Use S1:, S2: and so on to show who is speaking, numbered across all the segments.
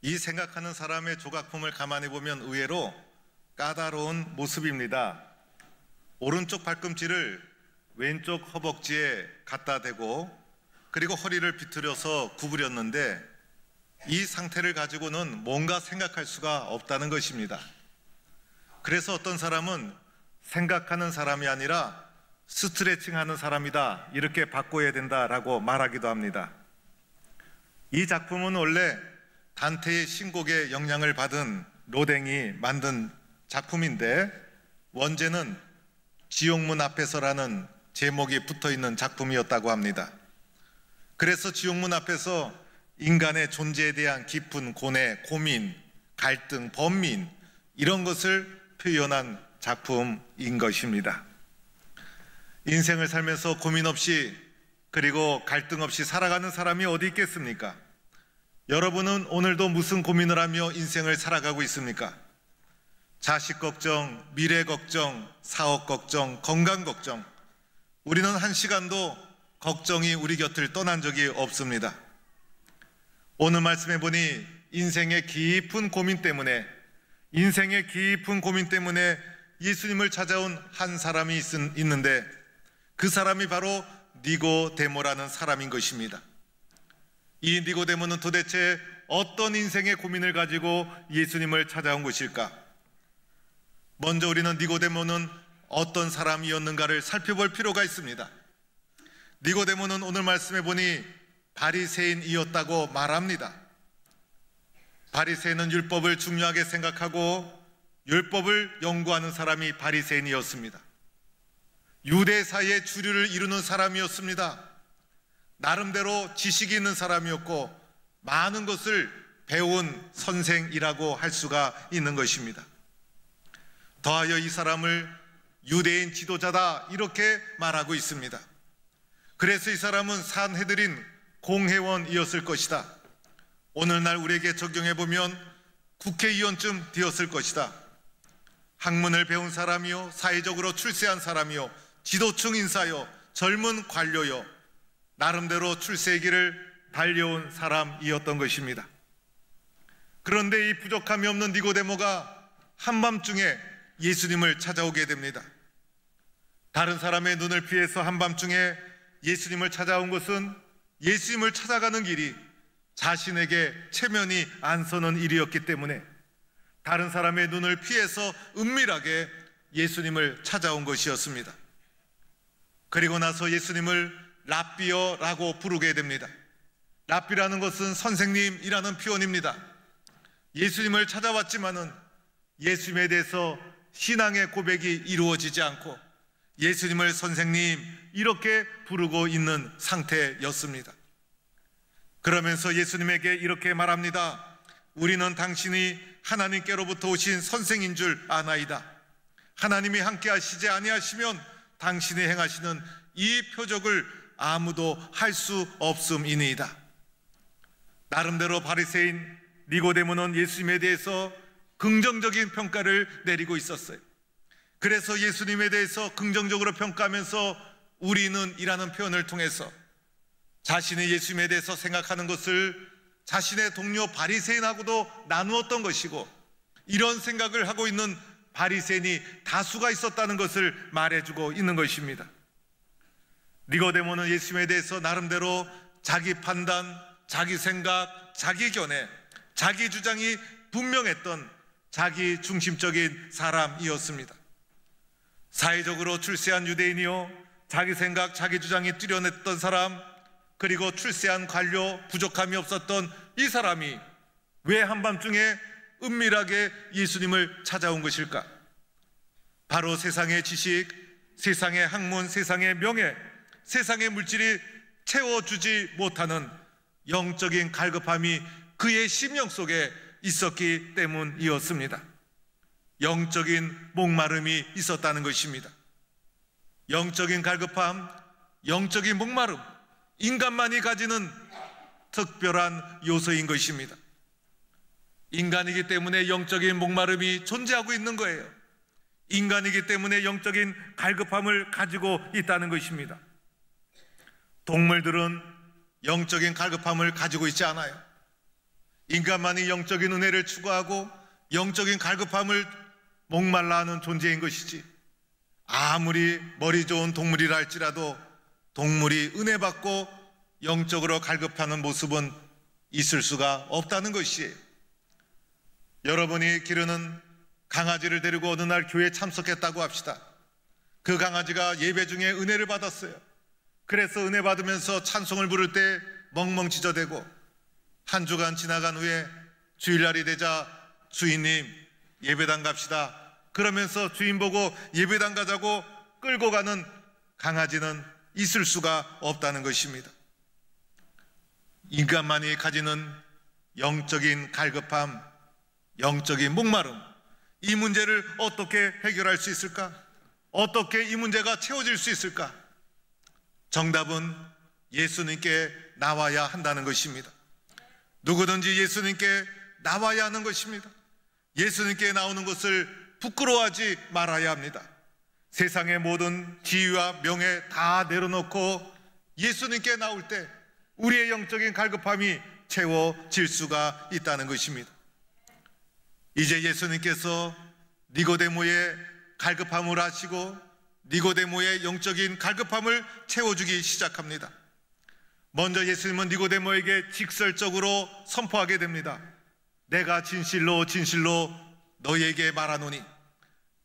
S1: 이 생각하는 사람의 조각품을 가만히 보면 의외로 까다로운 모습입니다. 오른쪽 발꿈치를 왼쪽 허벅지에 갖다 대고 그리고 허리를 비틀어서 구부렸는데 이 상태를 가지고는 뭔가 생각할 수가 없다는 것입니다. 그래서 어떤 사람은 생각하는 사람이 아니라 스트레칭하는 사람이다, 이렇게 바꿔야 된다라고 말하기도 합니다. 이 작품은 원래 단테의 신곡의 영향을 받은 로댕이 만든 작품인데 원제는 지옥문 앞에서라는 제목이 붙어있는 작품이었다고 합니다. 그래서 지옥문 앞에서 인간의 존재에 대한 깊은 고뇌, 고민, 갈등, 번민 이런 것을 표현한 작품인 것입니다. 인생을 살면서 고민 없이 그리고 갈등 없이 살아가는 사람이 어디 있겠습니까? 여러분은 오늘도 무슨 고민을 하며 인생을 살아가고 있습니까? 자식 걱정, 미래 걱정, 사업 걱정, 건강 걱정. 우리는 한 시간도 걱정이 우리 곁을 떠난 적이 없습니다. 오늘 말씀해 보니 인생의 깊은 고민 때문에 예수님을 찾아온 한 사람이 있는데 그 사람이 바로 니고데모라는 사람인 것입니다. 이 니고데모는 도대체 어떤 인생의 고민을 가지고 예수님을 찾아온 것일까? 먼저 우리는 니고데모는 어떤 사람이었는가를 살펴볼 필요가 있습니다. 니고데모는 오늘 말씀해 보니 바리새인이었다고 말합니다. 바리새인은 율법을 중요하게 생각하고 율법을 연구하는 사람이 바리새인이었습니다. 유대사의 주류를 이루는 사람이었습니다. 나름대로 지식이 있는 사람이었고 많은 것을 배운 선생이라고 할 수가 있는 것입니다. 더하여 이 사람을 유대인 지도자다 이렇게 말하고 있습니다. 그래서 이 사람은 산헤드린 공회원이었을 것이다. 오늘날 우리에게 적용해보면 국회의원쯤 되었을 것이다. 학문을 배운 사람이요, 사회적으로 출세한 사람이요, 지도층 인사요, 젊은 관료요, 나름대로 출세의 길을 달려온 사람이었던 것입니다. 그런데 이 부족함이 없는 니고데모가 한밤중에 예수님을 찾아오게 됩니다. 다른 사람의 눈을 피해서 한밤중에 예수님을 찾아온 것은 예수님을 찾아가는 길이 자신에게 체면이 안 서는 일이었기 때문에 다른 사람의 눈을 피해서 은밀하게 예수님을 찾아온 것이었습니다. 그리고 나서 예수님을 랍비어라고 부르게 됩니다. 랍비라는 것은 선생님이라는 표현입니다. 예수님을 찾아왔지만은 예수님에 대해서 신앙의 고백이 이루어지지 않고 예수님을 선생님 이렇게 부르고 있는 상태였습니다. 그러면서 예수님에게 이렇게 말합니다. 우리는 당신이 하나님께로부터 오신 선생인 줄 아나이다. 하나님이 함께 하시지 아니하시면 당신이 행하시는 이 표적을 아무도 할 수 없음이니이다. 나름대로 바리새인 니고데모는 예수님에 대해서 긍정적인 평가를 내리고 있었어요. 그래서 예수님에 대해서 긍정적으로 평가하면서 우리는 이라는 표현을 통해서 자신이 예수님에 대해서 생각하는 것을 자신의 동료 바리새인하고도 나누었던 것이고 이런 생각을 하고 있는 바리새인이 다수가 있었다는 것을 말해주고 있는 것입니다. 니고데모는 예수님에 대해서 나름대로 자기 판단, 자기 생각, 자기 견해, 자기 주장이 분명했던 자기 중심적인 사람이었습니다. 사회적으로 출세한 유대인이요, 자기 생각, 자기 주장이 뚜렷했던 사람, 그리고 출세한 관료, 부족함이 없었던 이 사람이 왜 한밤중에 은밀하게 예수님을 찾아온 것일까? 바로 세상의 지식, 세상의 학문, 세상의 명예, 세상의 물질이 채워주지 못하는 영적인 갈급함이 그의 심령 속에 있었기 때문이었습니다. 영적인 목마름이 있었다는 것입니다. 영적인 갈급함, 영적인 목마름, 인간만이 가지는 특별한 요소인 것입니다. 인간이기 때문에 영적인 목마름이 존재하고 있는 거예요. 인간이기 때문에 영적인 갈급함을 가지고 있다는 것입니다. 동물들은 영적인 갈급함을 가지고 있지 않아요. 인간만이 영적인 은혜를 추구하고 영적인 갈급함을 목말라 하는 존재인 것이지, 아무리 머리 좋은 동물이라 할지라도 동물이 은혜 받고 영적으로 갈급하는 모습은 있을 수가 없다는 것이에요. 여러분이 기르는 강아지를 데리고 어느 날 교회에 참석했다고 합시다. 그 강아지가 예배 중에 은혜를 받았어요. 그래서 은혜 받으면서 찬송을 부를 때 멍멍 짖어대고, 한 주간 지나간 후에 주일날이 되자 주인님 예배당 갑시다 그러면서 주인 보고 예배당 가자고 끌고 가는 강아지는 있을 수가 없다는 것입니다. 인간만이 가지는 영적인 갈급함, 영적인 목마름, 이 문제를 어떻게 해결할 수 있을까? 어떻게 이 문제가 채워질 수 있을까? 정답은 예수님께 나와야 한다는 것입니다. 누구든지 예수님께 나와야 하는 것입니다. 예수님께 나오는 것을 부끄러워하지 말아야 합니다. 세상의 모든 지위와 명예 다 내려놓고 예수님께 나올 때 우리의 영적인 갈급함이 채워질 수가 있다는 것입니다. 이제 예수님께서 니고데모의 갈급함을 아시고 니고데모의 영적인 갈급함을 채워주기 시작합니다. 먼저 예수님은 니고데모에게 직설적으로 선포하게 됩니다. 내가 진실로 진실로 너희에게 말하노니.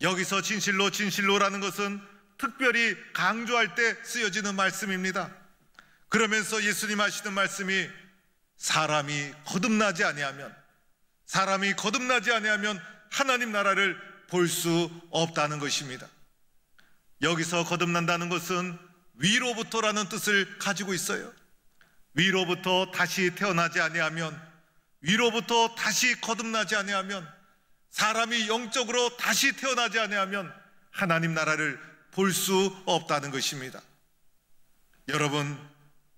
S1: 여기서 진실로 진실로라는 것은 특별히 강조할 때 쓰여지는 말씀입니다. 그러면서 예수님 하시는 말씀이 사람이 거듭나지 아니하면 하나님 나라를 볼 수 없다는 것입니다. 여기서 거듭난다는 것은 위로부터라는 뜻을 가지고 있어요. 위로부터 다시 태어나지 아니하면, 위로부터 다시 거듭나지 아니하면, 사람이 영적으로 다시 태어나지 아니하면 하나님 나라를 볼 수 없다는 것입니다. 여러분,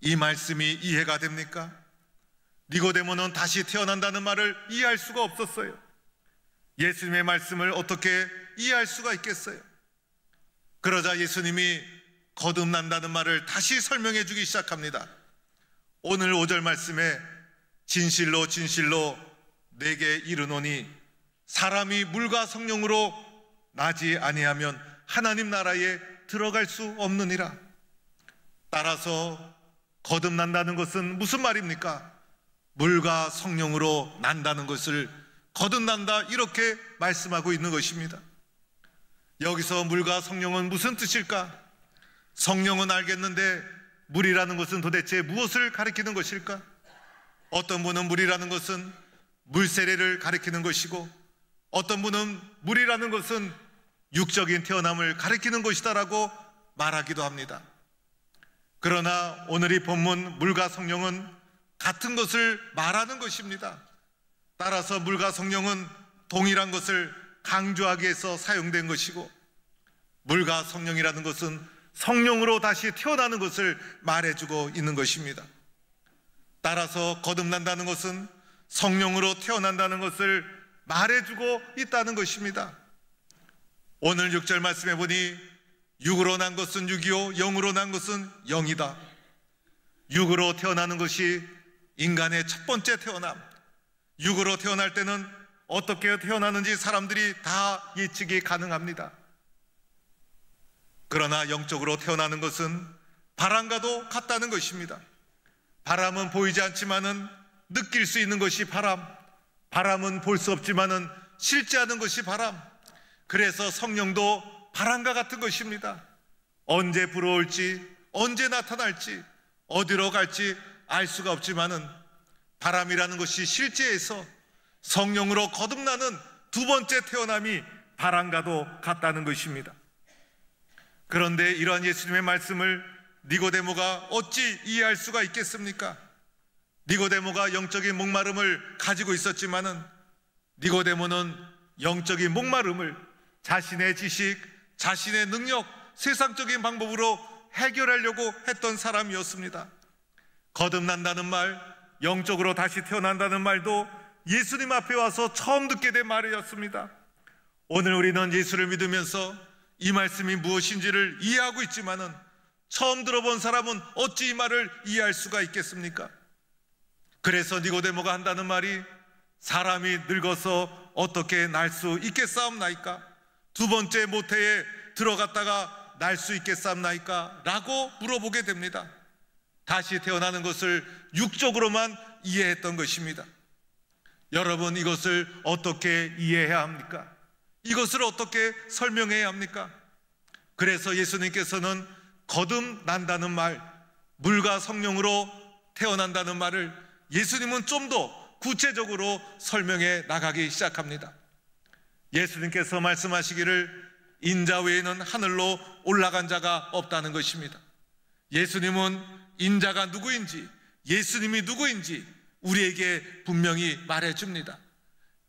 S1: 이 말씀이 이해가 됩니까? 니고데모는 다시 태어난다는 말을 이해할 수가 없었어요. 예수님의 말씀을 어떻게 이해할 수가 있겠어요? 그러자 예수님이 거듭난다는 말을 다시 설명해 주기 시작합니다. 오늘 5절 말씀에 진실로 진실로 내게 이르노니 사람이 물과 성령으로 나지 아니하면 하나님 나라에 들어갈 수 없느니라. 따라서 거듭난다는 것은 무슨 말입니까? 물과 성령으로 난다는 것을 거듭난다 이렇게 말씀하고 있는 것입니다. 여기서 물과 성령은 무슨 뜻일까? 성령은 알겠는데 물이라는 것은 도대체 무엇을 가리키는 것일까? 어떤 분은 물이라는 것은 물세례를 가리키는 것이고, 어떤 분은 물이라는 것은 육적인 태어남을 가리키는 것이다라고 말하기도 합니다. 그러나 오늘 이 본문 물과 성령은 같은 것을 말하는 것입니다. 따라서 물과 성령은 동일한 것을 강조하기 위해서 사용된 것이고, 물과 성령이라는 것은 성령으로 다시 태어나는 것을 말해주고 있는 것입니다. 따라서 거듭난다는 것은 성령으로 태어난다는 것을 말해주고 있다는 것입니다. 오늘 6절 말씀해 보니 육으로 난 것은 육이요 영으로 난 것은 영이다. 육으로 태어나는 것이 인간의 첫 번째 태어남. 육으로 태어날 때는 어떻게 태어나는지 사람들이 다 예측이 가능합니다. 그러나 영적으로 태어나는 것은 바람과도 같다는 것입니다. 바람은 보이지 않지만은 느낄 수 있는 것이 바람, 바람은 볼 수 없지만은 실제 하는 것이 바람. 그래서 성령도 바람과 같은 것입니다. 언제 불어올지, 언제 나타날지, 어디로 갈지 알 수가 없지만은 바람이라는 것이 실제에서 성령으로 거듭나는 두 번째 태어남이 바람과도 같다는 것입니다. 그런데 이러한 예수님의 말씀을 니고데모가 어찌 이해할 수가 있겠습니까? 니고데모가 영적인 목마름을 가지고 있었지만은 니고데모는 영적인 목마름을 자신의 지식, 자신의 능력, 세상적인 방법으로 해결하려고 했던 사람이었습니다. 거듭난다는 말, 영적으로 다시 태어난다는 말도 예수님 앞에 와서 처음 듣게 된 말이었습니다. 오늘 우리는 예수를 믿으면서 이 말씀이 무엇인지를 이해하고 있지만은 처음 들어본 사람은 어찌 이 말을 이해할 수가 있겠습니까? 그래서 니고데모가 한다는 말이 사람이 늙어서 어떻게 날 수 있겠사옵나이까? 두 번째 모태에 들어갔다가 날 수 있겠사옵나이까? 라고 물어보게 됩니다. 다시 태어나는 것을 육적으로만 이해했던 것입니다. 여러분, 이것을 어떻게 이해해야 합니까? 이것을 어떻게 설명해야 합니까? 그래서 예수님께서는 거듭난다는 말, 물과 성령으로 태어난다는 말을 예수님은 좀 더 구체적으로 설명해 나가기 시작합니다. 예수님께서 말씀하시기를 인자 외에는 하늘로 올라간 자가 없다는 것입니다. 예수님은 인자가 누구인지, 예수님이 누구인지 우리에게 분명히 말해줍니다.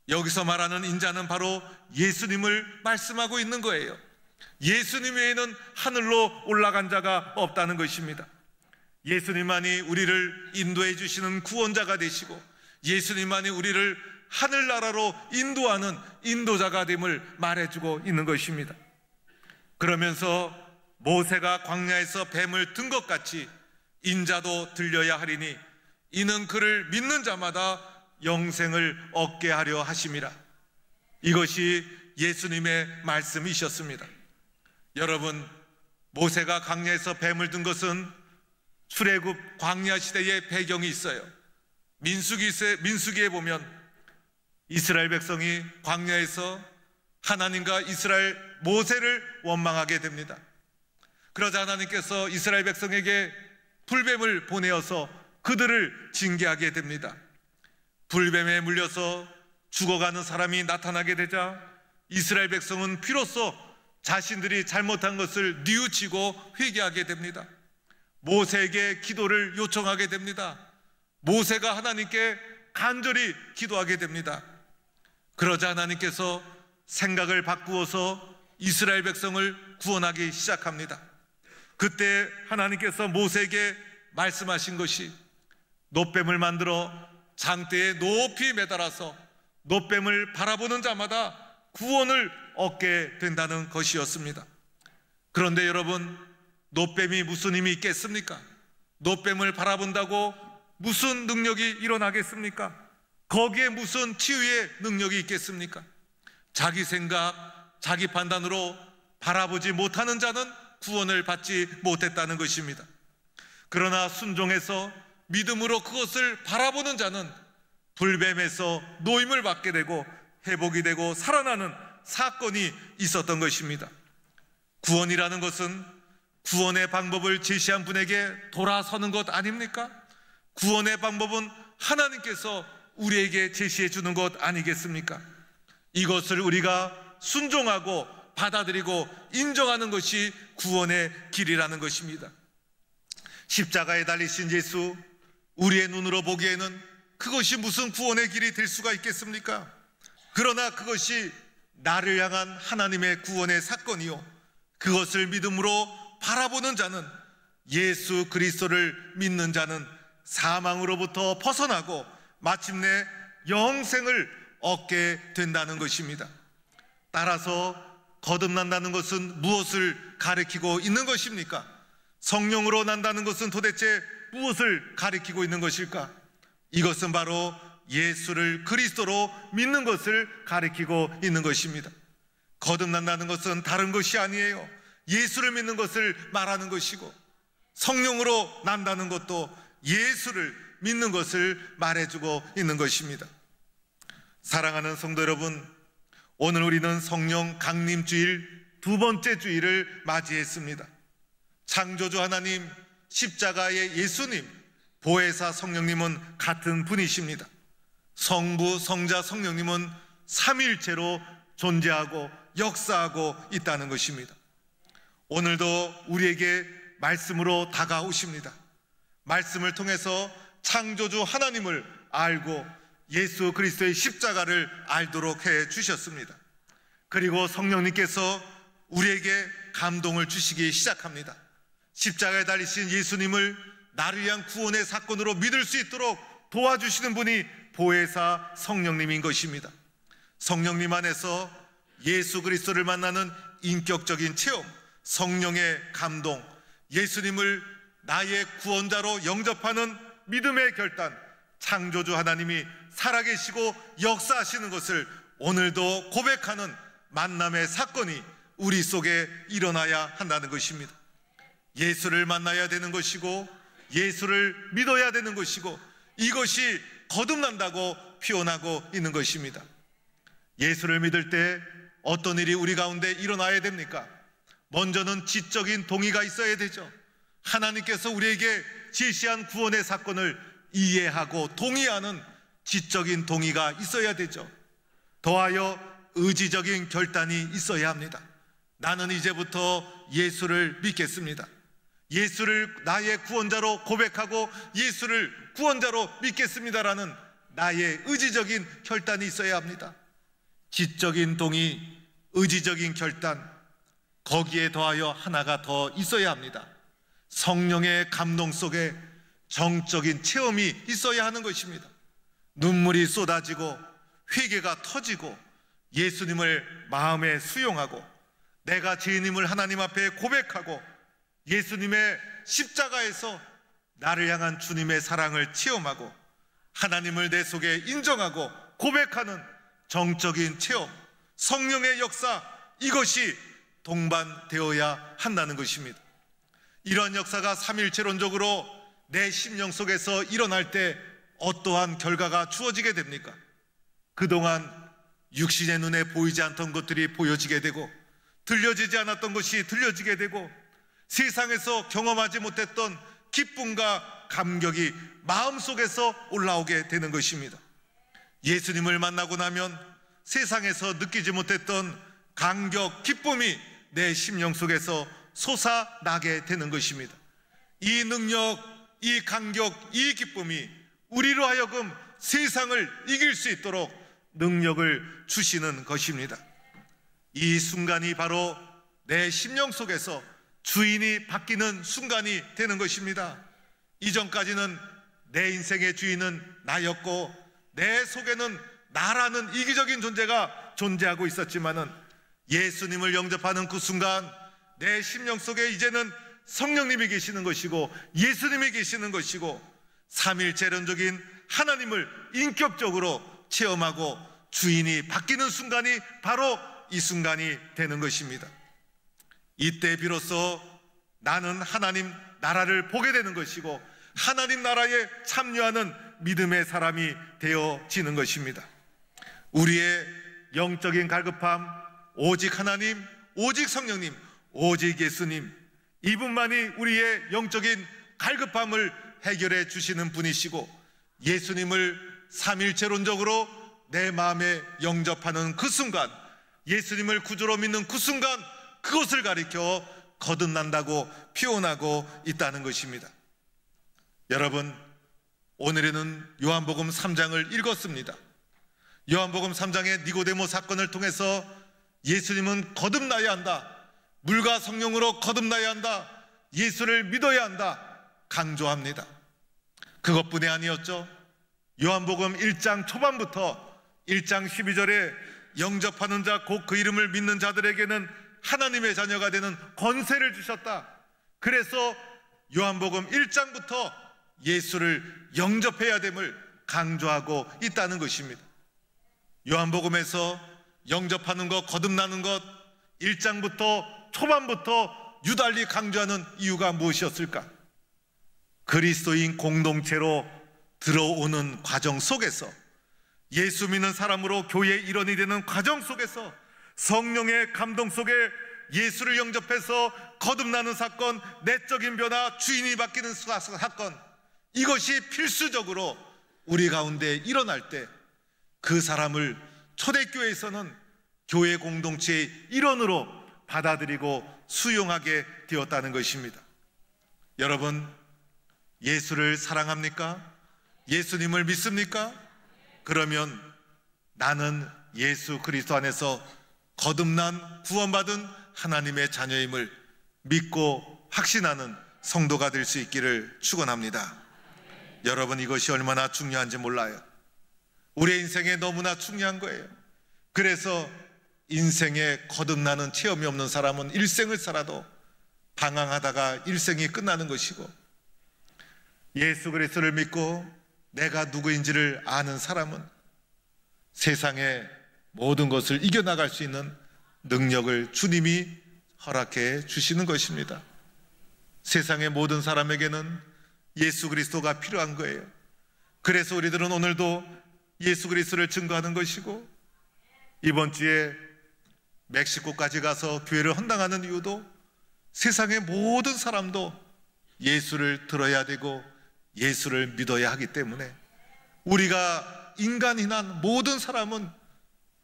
S1: 여기서 말하는 인자는 바로 예수님을 말씀하고 있는 거예요. 예수님 외에는 하늘로 올라간 자가 없다는 것입니다. 예수님만이 우리를 인도해 주시는 구원자가 되시고 예수님만이 우리를 하늘나라로 인도하는 인도자가 됨을 말해주고 있는 것입니다. 그러면서 모세가 광야에서 뱀을 든 것 같이 인자도 들려야 하리니 이는 그를 믿는 자마다 영생을 얻게 하려 하심이라. 이것이 예수님의 말씀이셨습니다. 여러분, 모세가 광야에서 뱀을 든 것은 출애굽 광야 시대의 배경이 있어요. 민수기에 보면 이스라엘 백성이 광야에서 하나님과 이스라엘 모세를 원망하게 됩니다. 그러자 하나님께서 이스라엘 백성에게 불뱀을 보내어서 그들을 징계하게 됩니다. 불뱀에 물려서 죽어가는 사람이 나타나게 되자 이스라엘 백성은 비로소 자신들이 잘못한 것을 뉘우치고 회개하게 됩니다. 모세에게 기도를 요청하게 됩니다. 모세가 하나님께 간절히 기도하게 됩니다. 그러자 하나님께서 생각을 바꾸어서 이스라엘 백성을 구원하기 시작합니다. 그때 하나님께서 모세에게 말씀하신 것이 놋뱀을 만들어 장대에 높이 매달아서 놋뱀을 바라보는 자마다 구원을 얻게 된다는 것이었습니다. 그런데 여러분, 놋뱀이 무슨 힘이 있겠습니까? 놋뱀을 바라본다고 무슨 능력이 일어나겠습니까? 거기에 무슨 치유의 능력이 있겠습니까? 자기 생각, 자기 판단으로 바라보지 못하는 자는 구원을 받지 못했다는 것입니다. 그러나 순종해서 믿음으로 그것을 바라보는 자는 불뱀에서 노임을 받게 되고 회복이 되고 살아나는 사건이 있었던 것입니다. 구원이라는 것은 구원의 방법을 제시한 분에게 돌아서는 것 아닙니까? 구원의 방법은 하나님께서 우리에게 제시해 주는 것 아니겠습니까? 이것을 우리가 순종하고 받아들이고 인정하는 것이 구원의 길이라는 것입니다. 십자가에 달리신 예수, 우리의 눈으로 보기에는 그것이 무슨 구원의 길이 될 수가 있겠습니까? 그러나 그것이 나를 향한 하나님의 구원의 사건이요, 그것을 믿음으로 바라보는 자는, 예수 그리스도를 믿는 자는 사망으로부터 벗어나고 마침내 영생을 얻게 된다는 것입니다. 따라서 거듭난다는 것은 무엇을 가리키고 있는 것입니까? 성령으로 난다는 것은 도대체 무엇을 가리키고 있는 것일까? 이것은 바로 예수를 그리스도로 믿는 것을 가리키고 있는 것입니다. 거듭난다는 것은 다른 것이 아니에요. 예수를 믿는 것을 말하는 것이고, 성령으로 난다는 것도 예수를 믿는 것을 말해주고 있는 것입니다. 사랑하는 성도 여러분, 오늘 우리는 성령 강림주일 두 번째 주일을 맞이했습니다. 창조주 하나님, 십자가의 예수님, 보혜사 성령님은 같은 분이십니다. 성부, 성자, 성령님은 삼위일체로 존재하고 역사하고 있다는 것입니다. 오늘도 우리에게 말씀으로 다가오십니다. 말씀을 통해서 창조주 하나님을 알고 예수 그리스도의 십자가를 알도록 해 주셨습니다. 그리고 성령님께서 우리에게 감동을 주시기 시작합니다. 십자가에 달리신 예수님을 나를 위한 구원의 사건으로 믿을 수 있도록 도와주시는 분이 보혜사 성령님인 것입니다. 성령님 안에서 예수 그리스도를 만나는 인격적인 체험, 성령의 감동, 예수님을 나의 구원자로 영접하는 믿음의 결단, 창조주 하나님이 살아계시고 역사하시는 것을 오늘도 고백하는 만남의 사건이 우리 속에 일어나야 한다는 것입니다. 예수를 만나야 되는 것이고 예수를 믿어야 되는 것이고 이것이 거듭난다고 표현하고 있는 것입니다. 예수를 믿을 때 어떤 일이 우리 가운데 일어나야 됩니까? 먼저는 지적인 동의가 있어야 되죠. 하나님께서 우리에게 제시한 구원의 사건을 이해하고 동의하는 지적인 동의가 있어야 되죠. 더하여 의지적인 결단이 있어야 합니다. 나는 이제부터 예수를 믿겠습니다. 예수를 나의 구원자로 고백하고 예수를 구원자로 믿겠습니다라는 나의 의지적인 결단이 있어야 합니다. 지적인 동의, 의지적인 결단, 거기에 더하여 하나가 더 있어야 합니다. 성령의 감동 속에 정적인 체험이 있어야 하는 것입니다. 눈물이 쏟아지고 회개가 터지고 예수님을 마음에 수용하고 내가 죄인임을 하나님 앞에 고백하고 예수님의 십자가에서 나를 향한 주님의 사랑을 체험하고 하나님을 내 속에 인정하고 고백하는 정적인 체험, 성령의 역사, 이것이 동반되어야 한다는 것입니다. 이런 역사가 삼일체론적으로 내 심령 속에서 일어날 때 어떠한 결과가 주어지게 됩니까? 그동안 육신의 눈에 보이지 않던 것들이 보여지게 되고 들려지지 않았던 것이 들려지게 되고 세상에서 경험하지 못했던 기쁨과 감격이 마음속에서 올라오게 되는 것입니다. 예수님을 만나고 나면 세상에서 느끼지 못했던 감격, 기쁨이 내 심령 속에서 솟아나게 되는 것입니다. 이 능력, 이 감격, 이 기쁨이 우리로 하여금 세상을 이길 수 있도록 능력을 주시는 것입니다. 이 순간이 바로 내 심령 속에서 주인이 바뀌는 순간이 되는 것입니다. 이전까지는 내 인생의 주인은 나였고 내 속에는 나라는 이기적인 존재가 존재하고 있었지만은 예수님을 영접하는 그 순간 내 심령 속에 이제는 성령님이 계시는 것이고 예수님이 계시는 것이고 삼일체론적인 하나님을 인격적으로 체험하고 주인이 바뀌는 순간이 바로 이 순간이 되는 것입니다. 이때 비로소 나는 하나님 나라를 보게 되는 것이고 하나님 나라에 참여하는 믿음의 사람이 되어지는 것입니다. 우리의 영적인 갈급함, 오직 하나님, 오직 성령님, 오직 예수님, 이분만이 우리의 영적인 갈급함을 해결해 주시는 분이시고 예수님을 삼일체론적으로 내 마음에 영접하는 그 순간, 예수님을 구주로 믿는 그 순간, 그것을 가리켜 거듭난다고 표현하고 있다는 것입니다. 여러분, 오늘에는 요한복음 3장을 읽었습니다. 요한복음 3장의 니고데모 사건을 통해서 예수님은 거듭나야 한다, 물과 성령으로 거듭나야 한다, 예수를 믿어야 한다 강조합니다. 그것뿐이 아니었죠. 요한복음 1장 초반부터 1장 12절에 영접하는 자 곧 그 이름을 믿는 자들에게는 하나님의 자녀가 되는 권세를 주셨다. 그래서 요한복음 1장부터 예수를 영접해야 됨을 강조하고 있다는 것입니다. 요한복음에서 영접하는 것, 거듭나는 것 1장부터 초반부터 유달리 강조하는 이유가 무엇이었을까? 그리스도인 공동체로 들어오는 과정 속에서, 예수 믿는 사람으로 교회의 일원이 되는 과정 속에서 성령의 감동 속에 예수를 영접해서 거듭나는 사건, 내적인 변화, 주인이 바뀌는 사건, 이것이 필수적으로 우리 가운데 일어날 때 그 사람을 초대교회에서는 교회 공동체의 일원으로 받아들이고 수용하게 되었다는 것입니다. 여러분, 예수를 사랑합니까? 예수님을 믿습니까? 그러면 나는 예수 그리스도 안에서 거듭난 구원받은 하나님의 자녀임을 믿고 확신하는 성도가 될 수 있기를 축원합니다. 여러분, 이것이 얼마나 중요한지 몰라요. 우리의 인생에 너무나 중요한 거예요. 그래서 인생에 거듭나는 체험이 없는 사람은 일생을 살아도 방황하다가 일생이 끝나는 것이고, 예수 그리스도를 믿고 내가 누구인지를 아는 사람은 세상의 모든 것을 이겨나갈 수 있는 능력을 주님이 허락해 주시는 것입니다. 세상의 모든 사람에게는 예수 그리스도가 필요한 거예요. 그래서 우리들은 오늘도 예수 그리스도를 증거하는 것이고, 이번 주에 멕시코까지 가서 교회를 헌당하는 이유도 세상의 모든 사람도 예수를 들어야 되고 예수를 믿어야 하기 때문에, 우리가 인간이나 모든 사람은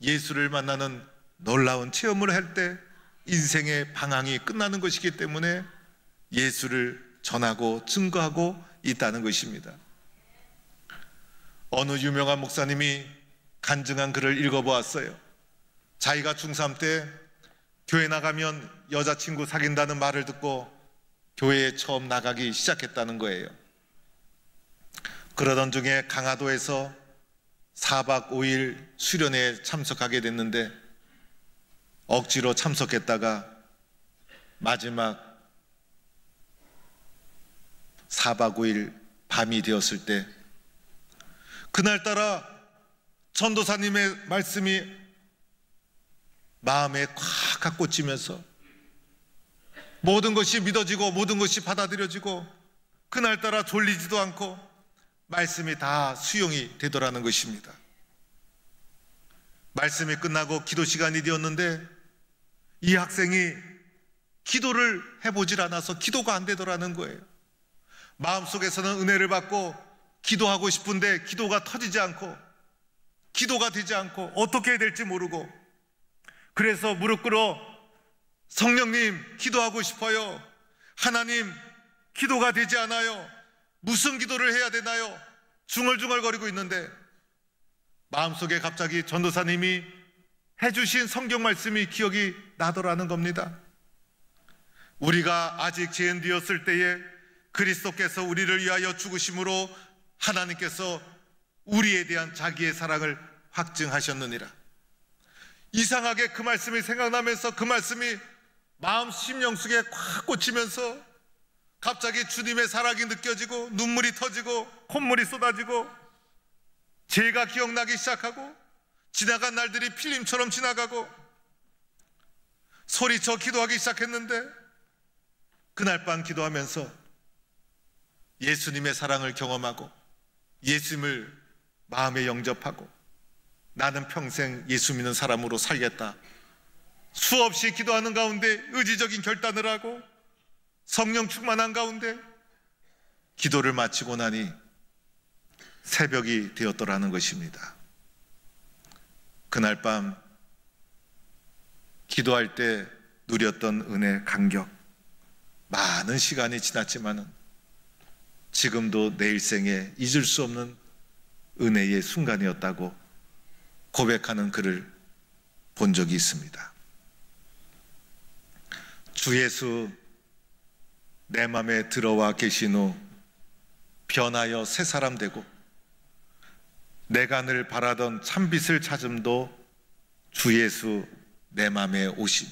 S1: 예수를 만나는 놀라운 체험을 할 때 인생의 방향이 끝나는 것이기 때문에 예수를 전하고 증거하고 있다는 것입니다. 어느 유명한 목사님이 간증한 글을 읽어보았어요. 자기가 중3 때 교회 나가면 여자친구 사귄다는 말을 듣고 교회에 처음 나가기 시작했다는 거예요. 그러던 중에 강화도에서 4박 5일 수련회에 참석하게 됐는데, 억지로 참석했다가 마지막 4박 5일 밤이 되었을 때, 그날따라 전도사님의 말씀이 마음에 콱 꽂히면서 모든 것이 믿어지고 모든 것이 받아들여지고, 그날따라 졸리지도 않고 말씀이 다 수용이 되더라는 것입니다. 말씀이 끝나고 기도 시간이 되었는데 이 학생이 기도를 해보질 않아서 기도가 안 되더라는 거예요. 마음속에서는 은혜를 받고 기도하고 싶은데 기도가 터지지 않고, 기도가 되지 않고 어떻게 해야 될지 모르고, 그래서 무릎 꿇어 성령님 기도하고 싶어요. 하나님 기도가 되지 않아요. 무슨 기도를 해야 되나요? 중얼중얼거리고 있는데 마음속에 갑자기 전도사님이 해주신 성경 말씀이 기억이 나더라는 겁니다. 우리가 아직 죄인되었을 때에 그리스도께서 우리를 위하여 죽으심으로 하나님께서 우리에 대한 자기의 사랑을 확증하셨느니라. 이상하게 그 말씀이 생각나면서 그 말씀이 마음 심령 속에 콱 꽂히면서 갑자기 주님의 사랑이 느껴지고 눈물이 터지고 콧물이 쏟아지고 죄가 기억나기 시작하고 지나간 날들이 필름처럼 지나가고 소리쳐 기도하기 시작했는데, 그날 밤 기도하면서 예수님의 사랑을 경험하고 예수님을 마음에 영접하고 나는 평생 예수 믿는 사람으로 살겠다, 수없이 기도하는 가운데 의지적인 결단을 하고 성령 충만한 가운데 기도를 마치고 나니 새벽이 되었더라는 것입니다. 그날 밤 기도할 때 누렸던 은혜 감격, 많은 시간이 지났지만은 지금도 내 일생에 잊을 수 없는 은혜의 순간이었다고 고백하는 글을 본 적이 있습니다. 주 예수 내 맘에 들어와 계신 후 변하여 새 사람 되고 내가 늘 바라던 참빛을 찾음도 주 예수 내 맘에 오심,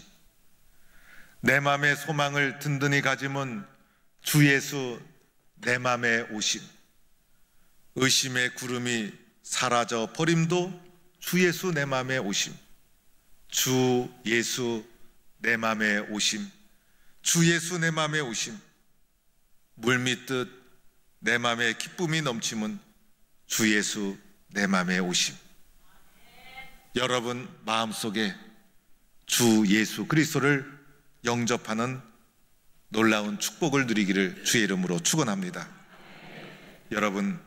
S1: 내 맘의 소망을 든든히 가짐은 주 예수 내 맘에 오심, 의심의 구름이 사라져 버림도 주 예수 내 맘에 오심, 주 예수 내 맘에 오심, 주 예수 내 맘에 오심, 물밀듯 내 맘에 기쁨이 넘침은 주 예수 내 맘에 오심. 여러분 마음속에 주 예수 그리스도를 영접하는 놀라운 축복을 누리기를 주의 이름으로 축원합니다. 여러분,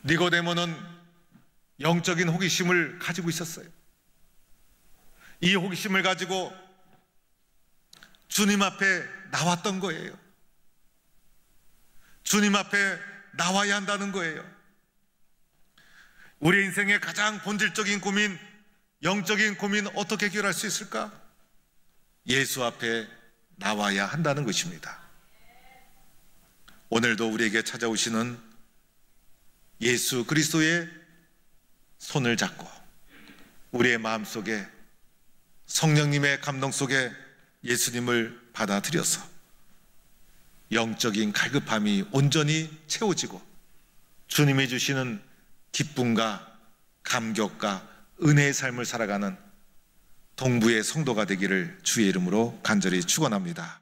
S1: 니고데모는 영적인 호기심을 가지고 있었어요. 이 호기심을 가지고 주님 앞에 나왔던 거예요. 주님 앞에 나와야 한다는 거예요. 우리 인생의 가장 본질적인 고민, 영적인 고민 어떻게 해결할 수 있을까? 예수 앞에 나와야 한다는 것입니다. 오늘도 우리에게 찾아오시는 예수 그리스도의 손을 잡고 우리의 마음속에 성령님의 감동 속에 예수님을 받아들여서 영적인 갈급함이 온전히 채워지고 주님이 주시는 기쁨과 감격과 은혜의 삶을 살아가는 동부의 성도가 되기를 주의 이름으로 간절히 축원합니다.